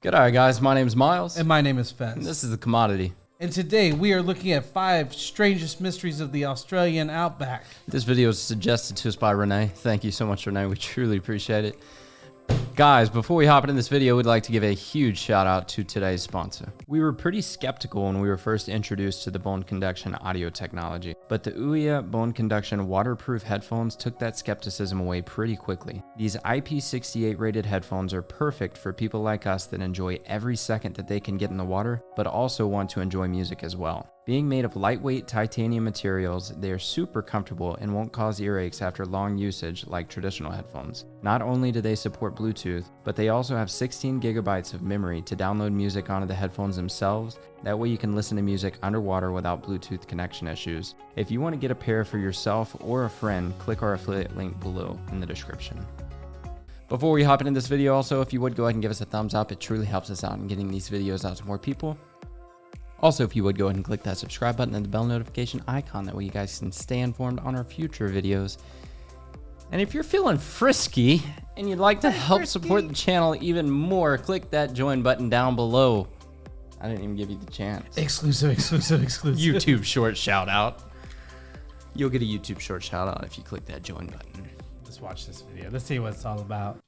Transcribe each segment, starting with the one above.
G'day guys, my name is Miles. And my name is Fez. And this is The Commodity. And today we are looking at 5 strangest mysteries of the Australian outback. This video is suggested to us by Renee. Thank you so much, Renee. We truly appreciate it. Guys, before we hop into this video, we'd like to give a huge shout out to today's sponsor. We were pretty skeptical when we were first introduced to the bone conduction audio technology, but the OUTBACK bone conduction waterproof headphones took that skepticism away pretty quickly. These IP68 rated headphones are perfect for people like us that enjoy every second that they can get in the water, but also want to enjoy music as well. Being made of lightweight titanium materials, they are super comfortable and won't cause earaches after long usage like traditional headphones. Not only do they support Bluetooth, but they also have 16 gigabytes of memory to download music onto the headphones themselves. That way you can listen to music underwater without Bluetooth connection issues. If you want to get a pair for yourself or a friend, click our affiliate link below in the description. Before we hop into this video also, if you would go ahead and give us a thumbs up, it truly helps us out in getting these videos out to more people. Also, if you would go ahead and click that subscribe button and the bell notification icon, that way you guys can stay informed on our future videos. And if you're feeling frisky and you'd like to help support the channel even more, click that join button down below. I didn't even give you the chance. Exclusive. YouTube short shout out. You'll get a YouTube short shout out if you click that join button. Let's watch this video. Let's see what it's all about.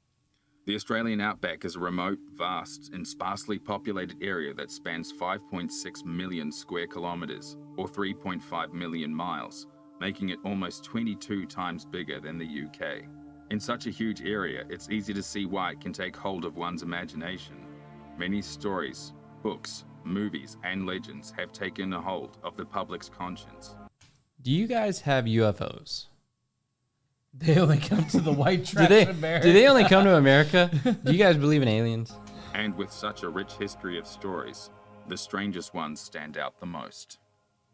The Australian outback is a remote, vast, and sparsely populated area that spans 5.6 million square kilometres, or 3.5 million miles, making it almost 22 times bigger than the UK. In such a huge area, it's easy to see why it can take hold of one's imagination. Many stories, books, movies, and legends have taken a hold of the public's conscience. Do you guys have UFOs? They only come to the white trash America. Do they only come to America? Do you guys believe in aliens? And with such a rich history of stories, the strangest ones stand out the most.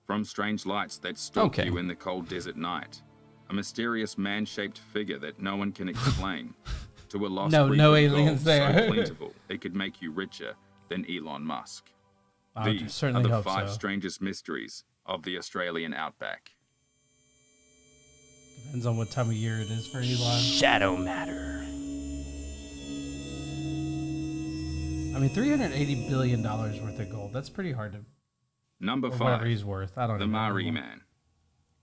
From strange lights that stalk you in the cold desert night, a mysterious man-shaped figure that no one can explain, to a lost reef of aliens gold there. so plentiful it could make you richer than Elon Musk. These are certainly the hope 5 so. strangest mysteries of the Australian outback. Depends on what time of year it is for Elon. Shadow matter. I mean, $380 billion worth of gold. That's pretty hard to... Number or 5. whatever he's worth. I don't know. The Maori Man.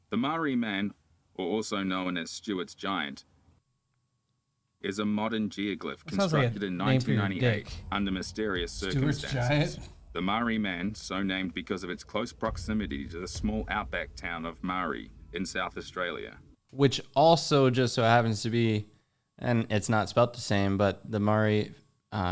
The Maori Man, or also known as Stewarts Giant, is a modern geoglyph constructed in 1998 under mysterious circumstances. Stewarts Giant? The Maori Man, so named because of its close proximity to the small outback town of Maori in South Australia. Which also just so happens to be, and it's not spelt the same, but the Murray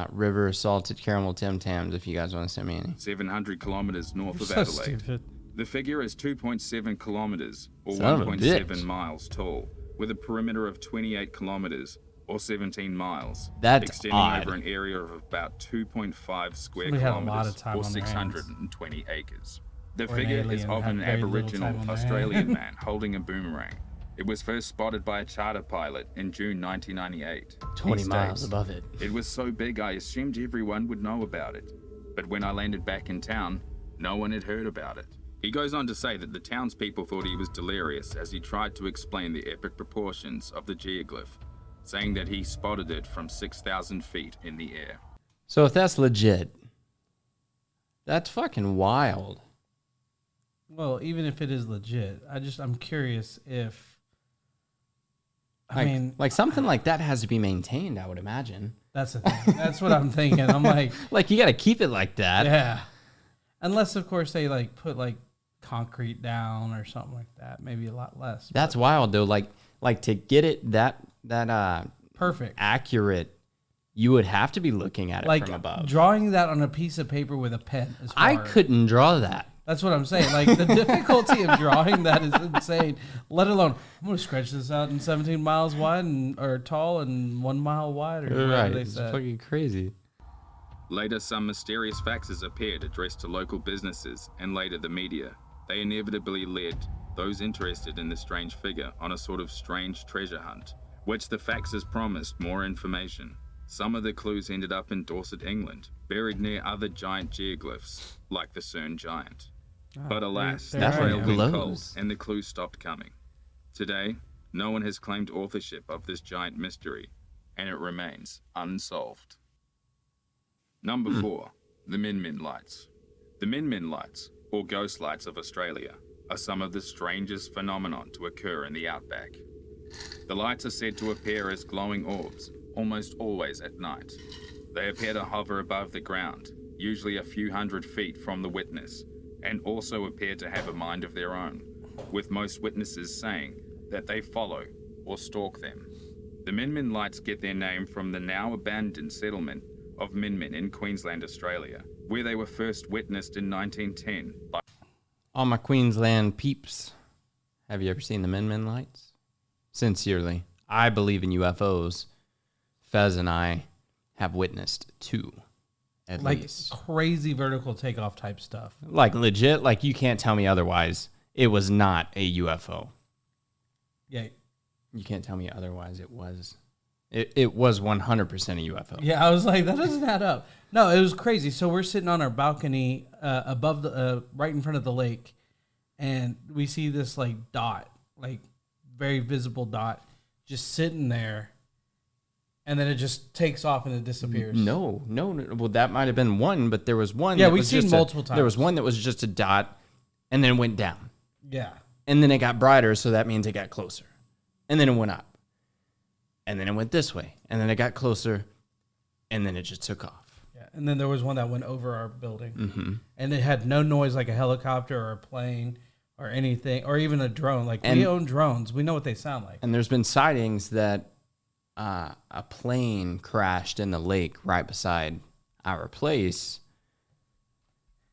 River salted caramel Tim Tams, if you guys want to send me any. 700 kilometers north of so Adelaide. Stupid. The figure is 2.7 kilometers, or Son of a 1.7 bitch. miles tall, with a perimeter of 28 kilometers, or 17 miles, That's extending odd. over an area of about 2.5 square Somebody had a lot kilometers, of time or on their hands. 620 acres. The Or an figure is alien of had an very little Aboriginal time on their Australian hands. man holding a boomerang. It was first spotted by a charter pilot in June 1998. 20 He miles states, above it. "It was so big I assumed everyone would know about it. But when I landed back in town, no one had heard about it." He goes on to say that the townspeople thought he was delirious as he tried to explain the epic proportions of the geoglyph, saying that he spotted it from 6,000 feet in the air. So if that's legit, that's fucking wild. Well, even if it is legit, I'm curious if... I mean... Like something like that has to be maintained, I would imagine. That's the thing. That's what I'm thinking. I'm like... Like you got to keep it like that. Yeah. Unless, of course, they like put like concrete down or something like that. Maybe a lot less. That's wild though. Like to get it that perfect. accurate, you would have to be looking at it Like from above. drawing that on a piece of paper with a pen is I hard. couldn't draw that. That's what I'm saying. Like the difficulty of drawing that is insane. Let alone, I'm going to stretch this out in 17 miles wide or tall and 1 mile wide or whatever Right. they It's said. fucking crazy. Later, some mysterious faxes appeared addressed to local businesses and later the media. They inevitably led those interested in the strange figure on a sort of strange treasure hunt, which the faxes promised more information. Some of the clues ended up in Dorset, England, buried near other giant geoglyphs, like the CERN Giant. But alas, the That's where trail it went cold glows. and the clues stopped coming. Today, no one has claimed authorship of this giant mystery, and it remains unsolved. Number 4, the Min Min lights. The Min Min lights, or ghost lights of Australia, are some of the strangest phenomenon to occur in the outback. The lights are said to appear as glowing orbs, almost always at night. They appear to hover above the ground, usually a few hundred feet from the witness, and also appear to have a mind of their own, with most witnesses saying that they follow or stalk them. The Min Min lights get their name from the now abandoned settlement of Min Min in Queensland, Australia, where they were first witnessed in 1910 by All my Queensland peeps, have you ever seen the Min Min lights? Sincerely, I believe in UFOs. Fez and I have witnessed 2, at Like least. crazy vertical takeoff type stuff. Like legit, like you can't tell me otherwise. It was not a UFO. Yeah. You can't tell me otherwise. It was 100% a UFO. Yeah, I was like, that doesn't add up. No, it was crazy. So we're sitting on our balcony above the, right in front of the lake, and we see this like dot, like very visible dot, just sitting there, and then it just takes off and it disappears. No. Well, that might have been one, but there was one. Yeah, that we've was seen just multiple times. There was one that was just a dot, and then it went down, Yeah. and then it got brighter, so that means it got closer, and then it went up, and then it went this way, and then it got closer, and then it just took off. Yeah. And then there was one that went over our building, Mm-hmm. and it had no noise like a helicopter or a plane or anything, or even a drone. Like And- we own drones, we know what they sound like. And there's been sightings that a plane crashed in the lake right beside our place,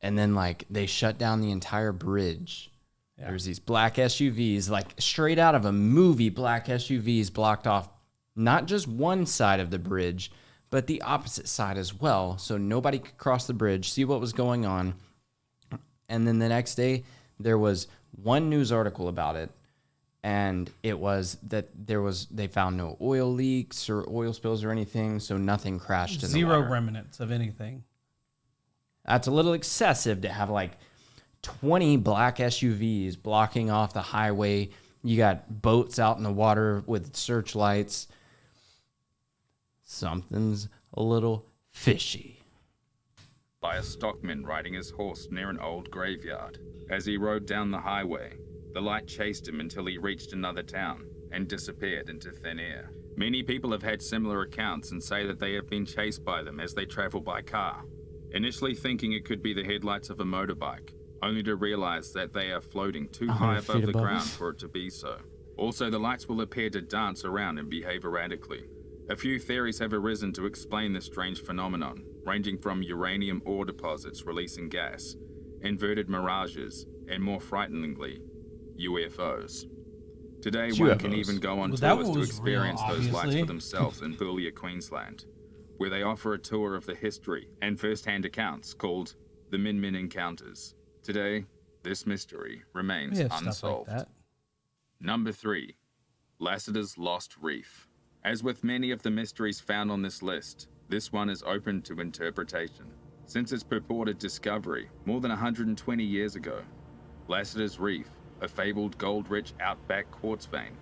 and then like they shut down the entire bridge. Yeah. There's these black SUVs, like straight out of a movie. Black SUVs blocked off not just one side of the bridge, but the opposite side as well, so nobody could cross the bridge, see what was going on. And then the next day, there was one news article about it, and it was that they found no oil leaks or oil spills or anything, so nothing crashed in the Zero water. remnants of anything. That's a little excessive to have like 20 black SUVs blocking off the highway. You got boats out in the water with searchlights. Something's a little fishy. by a stockman riding his horse near an old graveyard. As he rode down the highway, the light chased him until he reached another town and disappeared into thin air. Many people have had similar accounts and say that they have been chased by them as they travel by car, initially thinking it could be the headlights of a motorbike, only to realize that they are floating too high 100 feet above the above ground us. for it to be so. Also, the lights will appear to dance around and behave erratically. A few theories have arisen to explain this strange phenomenon, ranging from uranium ore deposits releasing gas, inverted mirages, and more frighteningly, UFOs. Today, It's one can UFOs. even go on Well, that tours one to was experience real, those lights obviously. for themselves in Boulia, Queensland, where they offer a tour of the history and first-hand accounts called the Min Min Encounters. Today, this mystery remains We have stuff like unsolved. that. Number 3. Lasseters' Lost Reef. As with many of the mysteries found on this list, this one is open to interpretation. Since its purported discovery more than 120 years ago, Lasseters Reef, a fabled gold-rich outback quartz vein,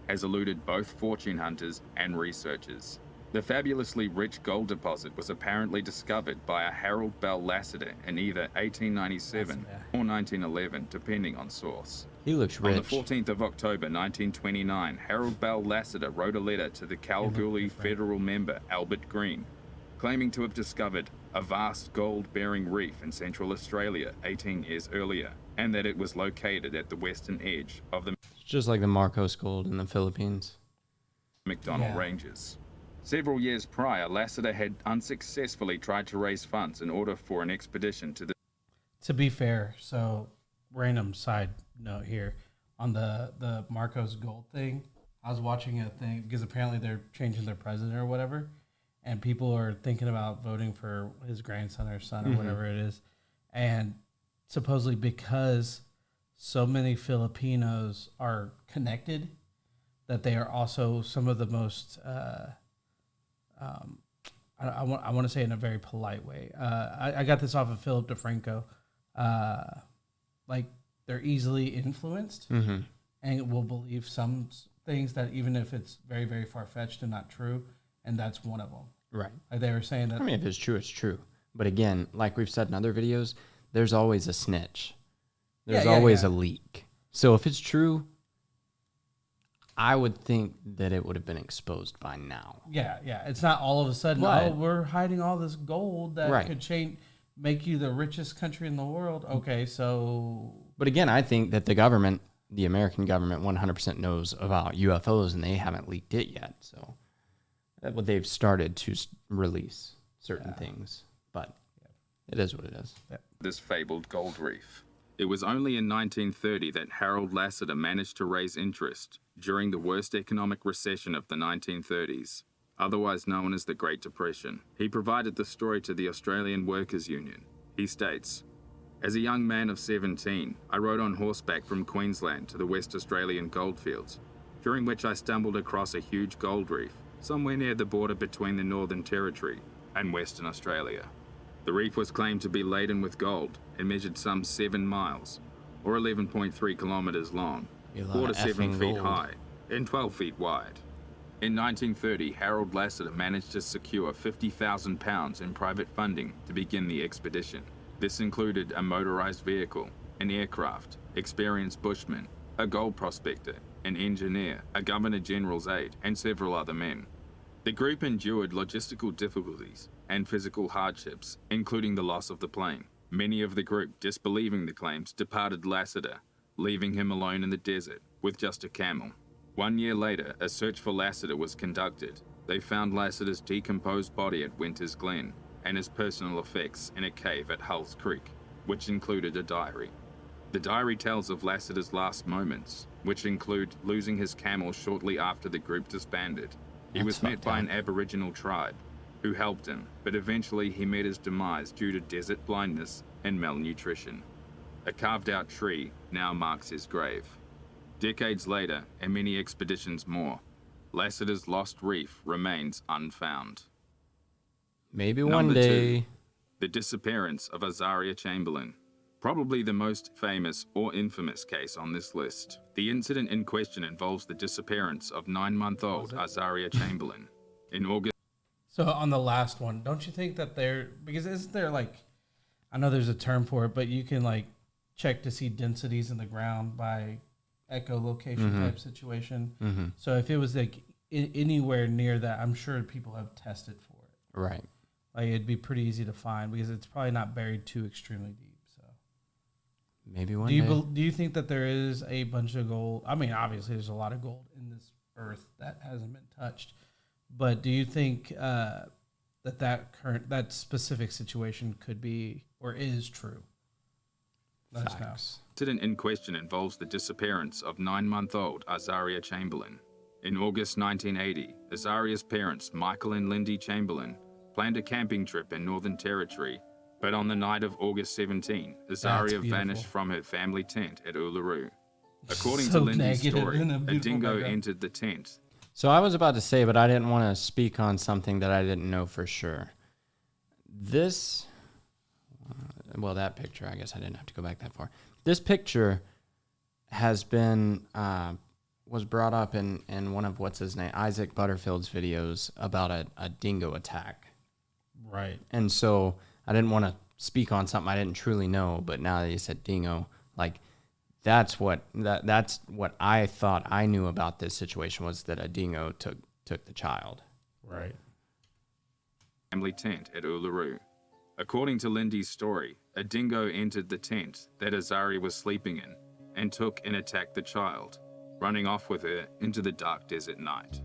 has eluded both fortune hunters and researchers. The fabulously rich gold deposit was apparently discovered by a Harold Bell Lasseter in either 1897 or 1911, depending on source. He looks On the rich. 14th of October 1929, Harold Bell Lasseter wrote a letter to the Kalgoorlie federal member Albert Green, claiming to have discovered a vast gold-bearing reef in Central Australia 18 years earlier, and that it was located at the western edge of the Just like the Marcos Gold in the Philippines. McDonnell Yeah. Ranges. Several years prior, Lasseter had unsuccessfully tried to raise funds in order for an expedition to the To be fair, so random side note here on the Marcos Gold thing. I was watching a thing because apparently they're changing their president or whatever, and people are thinking about voting for his grandson or son or whatever it is, and supposedly because so many Filipinos are connected, that they are also some of the most. I want to say it in a very polite way. I got this off of Philip DeFranco. Like they're easily influenced and will believe some things that even if it's very, very far-fetched and not true, and that's one of them. Right. Like they were saying that. I mean, if it's true, it's true. But again, like we've said in other videos, there's always a snitch. There's Yeah, always a leak. So if it's true, I would think that it would have been exposed by now. Yeah. It's not all of a sudden, Right. oh, we're hiding all this gold that Right. could make you the richest country in the world. Okay, so... But again, I think that the government, the American government, 100% knows about UFOs, and they haven't leaked it yet. So they've started to release certain things. But it is what it is. This fabled gold reef. It was only in 1930 that Harold Lasseter managed to raise interest during the worst economic recession of the 1930s, otherwise known as the Great Depression. He provided the story to the Australian Workers' Union. He states, "As a young man of 17, I rode on horseback from Queensland to the West Australian goldfields, during which I stumbled across a huge gold reef, somewhere near the border between the Northern Territory and Western Australia. The reef was claimed to be laden with gold and measured some 7 miles, or 11.3 kilometers long, 4 to 7 feet high, and 12 feet wide." In 1930, Harold Lasseter managed to secure £50,000 in private funding to begin the expedition. This included a motorized vehicle, an aircraft, experienced bushmen, a gold prospector, an engineer, a Governor-General's aide, and several other men. The group endured logistical difficulties and physical hardships, including the loss of the plane. Many of the group, disbelieving the claims, departed Lasseter, leaving him alone in the desert with just a camel. 1 year later, a search for Lasseter was conducted. They found Lasseter's decomposed body at Winter's Glen and his personal effects in a cave at Hulls Creek, which included a diary. The diary tells of Lasseter's last moments, which include losing his camel shortly after the group disbanded. He was met by an Aboriginal tribe who helped him, but eventually he met his demise due to desert blindness and malnutrition. A carved-out tree now marks his grave. Decades later, and many expeditions more, Lasseter's lost reef remains unfound. Maybe one Number day. 2, the disappearance of Azaria Chamberlain. Probably the most famous or infamous case on this list. The incident in question involves the disappearance of 9-month-old Azaria Chamberlain. In August. So on the last one, don't you think that because isn't there I know there's a term for it, but you can check to see densities in the ground by echolocation type situation. Mm-hmm. So if it was anywhere near that, I'm sure people have tested for it. Right. It'd be pretty easy to find because it's probably not buried too extremely deep. So maybe one day. Do you think that there is a bunch of gold? I mean, obviously there's a lot of gold in this earth that hasn't been touched. But do you think that specific situation could be or is true? Let us know. The incident in question involves the disappearance of 9-month-old Azaria Chamberlain. In August 1980, Azaria's parents, Michael and Lindy Chamberlain, planned a camping trip in Northern Territory, but on the night of August 17, Azaria vanished from her family tent at Uluru. According to Lindy's story, a dingo entered the tent. So I was about to say, but I didn't want to speak on something that I didn't know for sure. That picture, I guess I didn't have to go back that far. This picture has been, was brought up in one of Isaac Butterfield's videos about a dingo attack. Right. And so I didn't want to speak on something I didn't truly know, but now that you said dingo, that's what I thought I knew about this situation was that a dingo took the child. Right. Family tent at Uluru. According to Lindy's story, a dingo entered the tent that Azaria was sleeping in and took and attacked the child, running off with her into the dark desert night.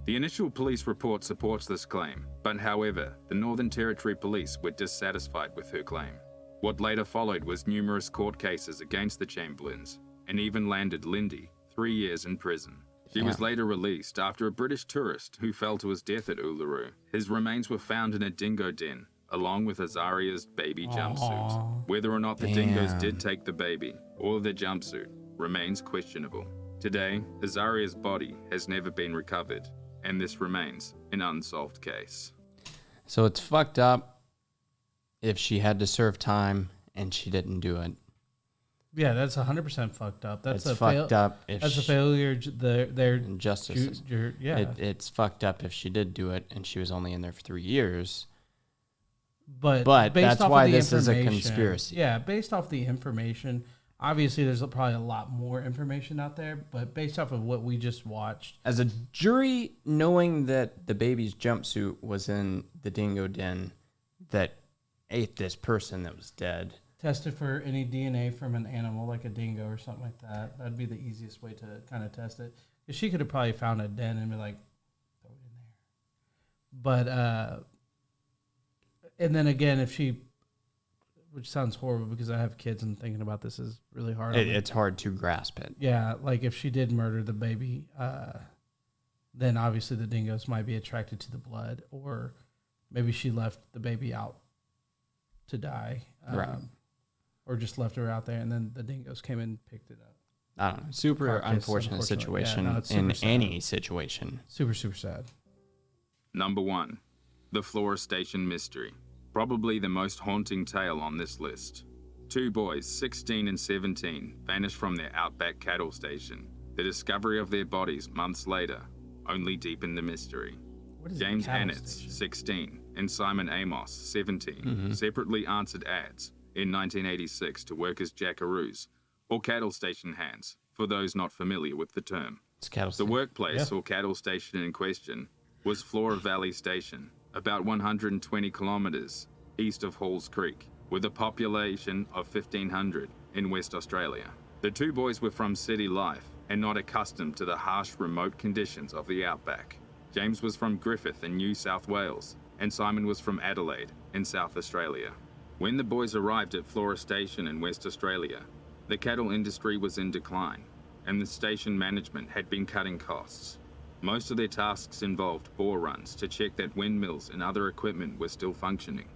The initial police report supports this claim, but however, the Northern Territory Police were dissatisfied with her claim. What later followed was numerous court cases against the Chamberlains, and even landed Lindy 3 years in prison. She was later released after a British tourist who fell to his death at Uluru. His remains were found in a dingo den, along with Azaria's baby jumpsuit. Whether or not the dingoes did take the baby or the jumpsuit remains questionable. Today, Azaria's body has never been recovered, and this remains an unsolved case. So it's fucked up if she had to serve time and she didn't do it. Yeah, that's 100% fucked up. That's fucked up. That's a failure. Their justice. Yeah, It's fucked up if she did do it and she was only in there for 3 years. But But based that's off why of the this is a information- conspiracy. Yeah, based off the information, obviously there's probably a lot more information out there. But based off of what we just watched, As a jury, knowing that the baby's jumpsuit was in the dingo den that ate this person that was dead. tested for any DNA from an animal like a dingo or something like that. That'd be the easiest way to kind of test it. 'Cause she could have probably found a den and be like, throw it in there. But and then again, if she, which sounds horrible because I have kids and thinking about this is really hard. It's hard to grasp it. Yeah, like if she did murder the baby, then obviously the dingoes might be attracted to the blood, or maybe she left the baby out to die, Right. or just left her out there, and then the dingoes came and picked it up. I don't know. Super Carcass, unfortunate unfortunately. situation Yeah, no, it's super in sad. any situation. Super, super sad. Number 1. The Flora Station Mystery. Probably the most haunting tale on this list. 2 boys, 16 and 17, vanished from their Outback cattle station. The discovery of their bodies months later only deepened the mystery. What is James a cattle Annetz, station? 16, and Simon Amos, 17, separately answered ads in 1986 to work as jackaroos, or cattle station hands, for those not familiar with the term. It's cattle. The workplace Yeah. or cattle station in question was Flora Valley Station, about 120 kilometres east of Halls Creek, with a population of 1,500 in West Australia. The 2 boys were from city life and not accustomed to the harsh remote conditions of the outback. James was from Griffith in New South Wales, and Simon was from Adelaide in South Australia. When the boys arrived at Flora Station in West Australia, the cattle industry was in decline, and the station management had been cutting costs. Most of their tasks involved bore runs to check that windmills and other equipment were still functioning.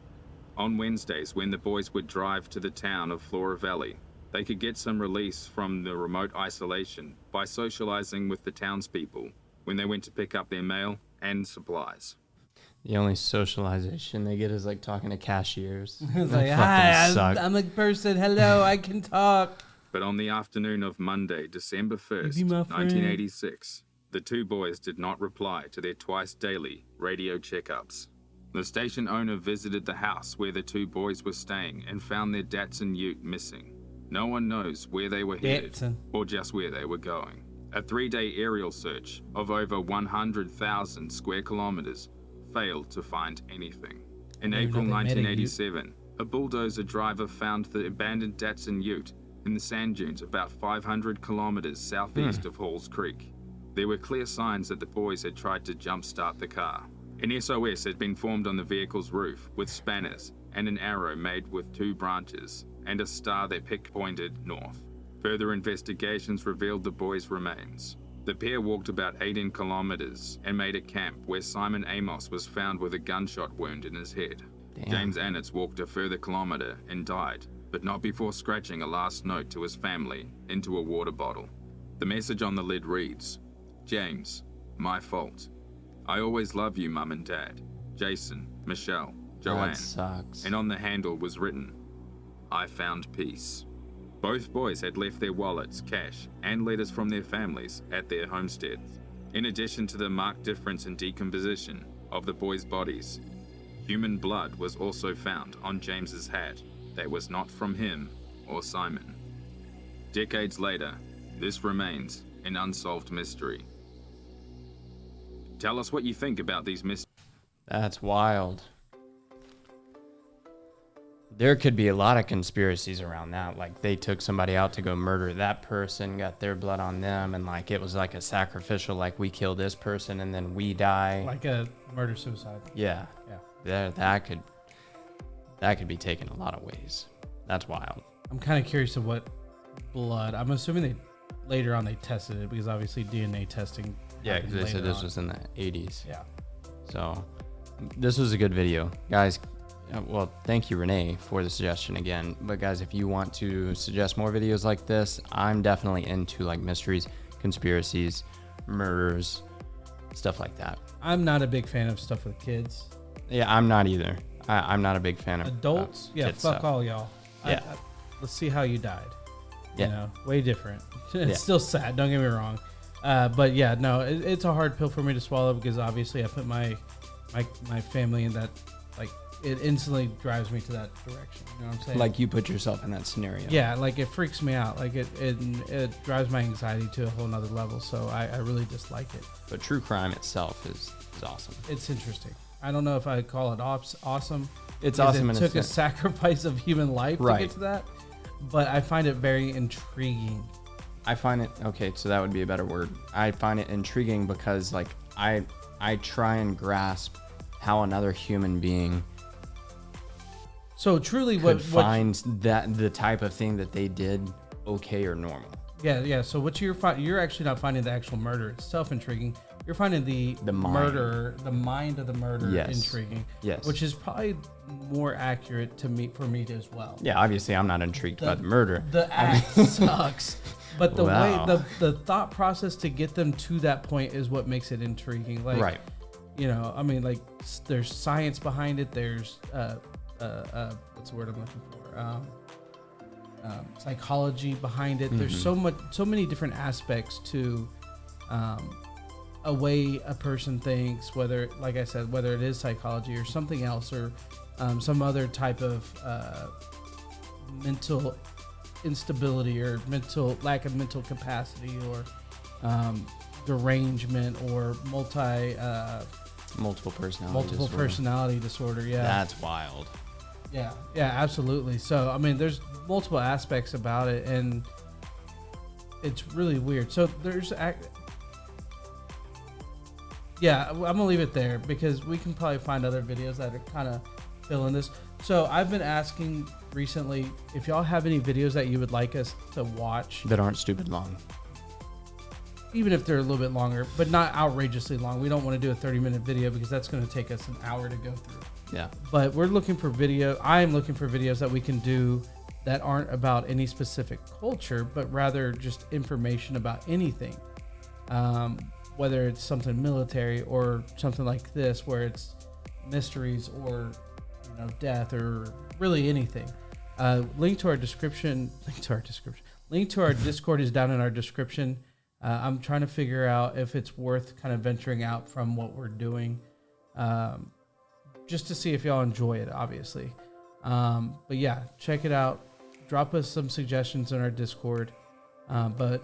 On Wednesdays, when the boys would drive to the town of Flora Valley, they could get some release from the remote isolation by socializing with the townspeople when they went to pick up their mail and supplies. The only socialization they get is like talking to cashiers. It's That like, fucking hi, suck. I'm a person. Hello, I can talk. But on the afternoon of Monday, December 1st, You be my friend. 1986, the 2 boys did not reply to their twice daily radio checkups. The station owner visited the house where the 2 boys were staying and found their Datsun ute missing. No one knows where they were headed Datsun. or just where they were going. A 3-day aerial search of over 100,000 square kilometers failed to find anything. In I didn't April know they made a ute. 1987, a bulldozer driver found the abandoned Datsun ute in the sand dunes about 500 kilometers southeast of Halls Creek. There were clear signs that the boys had tried to jumpstart the car. An SOS had been formed on the vehicle's roof with spanners and an arrow made with 2 branches and a star that pointed north. Further investigations revealed the boys' remains. The pair walked about 18 kilometers and made a camp where Simon Amos was found with a gunshot wound in his head. Damn. James Annetz walked a further kilometer and died, but not before scratching a last note to his family into a water bottle. The message on the lid reads, "James, my fault. I always love you, Mum and Dad. Jason, Michelle, Joanne." That sucks. And on the handle was written, "I found peace." Both boys had left their wallets, cash, and letters from their families at their homestead. In addition to the marked difference in decomposition of the boys' bodies, human blood was also found on James's hat that was not from him or Simon. Decades later, this remains an unsolved mystery. Tell us what you think about these mysteries. That's wild. There could be a lot of conspiracies around that. Like they took somebody out to go murder that person, got their blood on them, and like it was like a sacrificial, like we kill this person and then we die. Like a murder-suicide. Yeah. Yeah. That could be taken a lot of ways. That's wild. I'm kind of curious of what blood. I'm assuming later on they tested it because obviously DNA testing. Yeah, happened because they said later this on. was in the 80s. Yeah. So this was a good video. Guys, well, thank you, Renee, for the suggestion again. But guys, if you want to suggest more videos like this, I'm definitely into like mysteries, conspiracies, murders, stuff like that. I'm not a big fan of stuff with kids. Yeah, I'm not either. I'm not a big fan of Adults, yeah, kid fuck stuff. all y'all. Yeah. Let's see how you died. Yeah. You know, way different. It's Yeah. still sad, don't get me wrong. But yeah, no, it's a hard pill for me to swallow because obviously I put my family in that like it instantly drives me to that direction. You know what I'm saying? Like you put yourself in that scenario. Yeah, like it freaks me out. Like it drives my anxiety to a whole nother level. So I really dislike it. But true crime itself is awesome. It's interesting. I don't know if I call it awesome. It's awesome. It took a sacrifice of human life to get to that. But I find it very intriguing. I find it, okay, so that would be a better word. I find it intriguing because like I try and grasp how another human being so truly finds that the type of thing that they did okay or normal. Yeah. So what you're actually not finding the actual murder itself intriguing. You're finding the murderer, the mind of the murderer intriguing. Yes. Which is probably more accurate for me as well. Yeah, obviously I'm not intrigued by the murder. The act sucks. But the way the thought process to get them to that point is what makes it intriguing. Like, you know, I mean, like there's science behind it. There's what's the word I'm looking for? Psychology behind it. There's so many different aspects to a way a person thinks. Whether, like I said, whether it is psychology or something else or some other type of mental instability or lack of mental capacity or derangement or multiple personality disorder. Yeah, that's wild. Yeah, absolutely. So I mean, there's multiple aspects about it, and it's really weird. So there's I'm gonna leave it there because we can probably find other videos that are kind of filling this. So I've been asking recently if y'all have any videos that you would like us to watch that aren't stupid long, even if they're a little bit longer, but not outrageously long. We don't want to do a 30-minute video because that's going to take us an hour to go through. Yeah. But we're looking for I am looking for videos that we can do that aren't about any specific culture, but rather just information about anything. Whether it's something military or something like this, where it's mysteries or death or really anything. Link to our Discord is down in our description. I'm trying to figure out if it's worth kind of venturing out from what we're doing, just to see if y'all enjoy it, obviously. But yeah, check it out. Drop us some suggestions in our Discord. But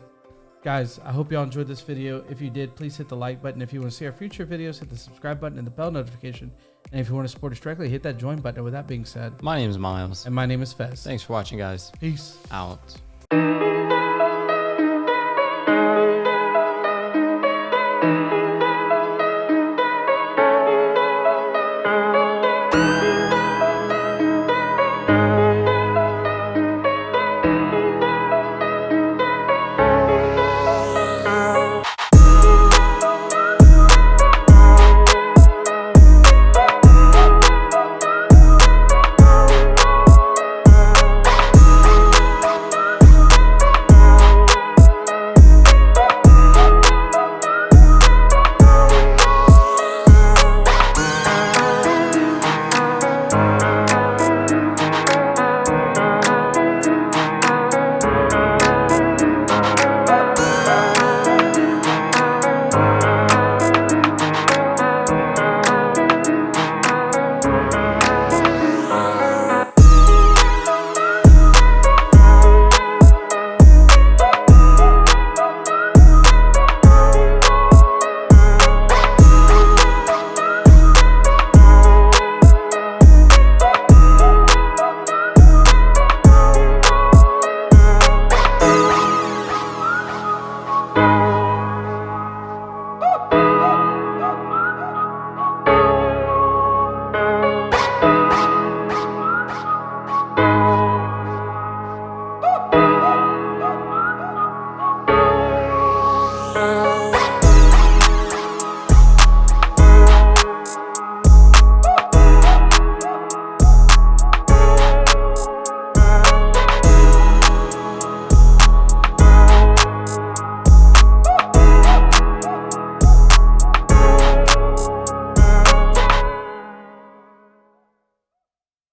guys, I hope y'all enjoyed this video. If you did, please hit the like button. If you want to see our future videos, hit the subscribe button and the bell notification. And if you want to support us directly, hit that join button. And with that being said, my name is Miles. And my name is Fez. Thanks for watching, guys. Peace out.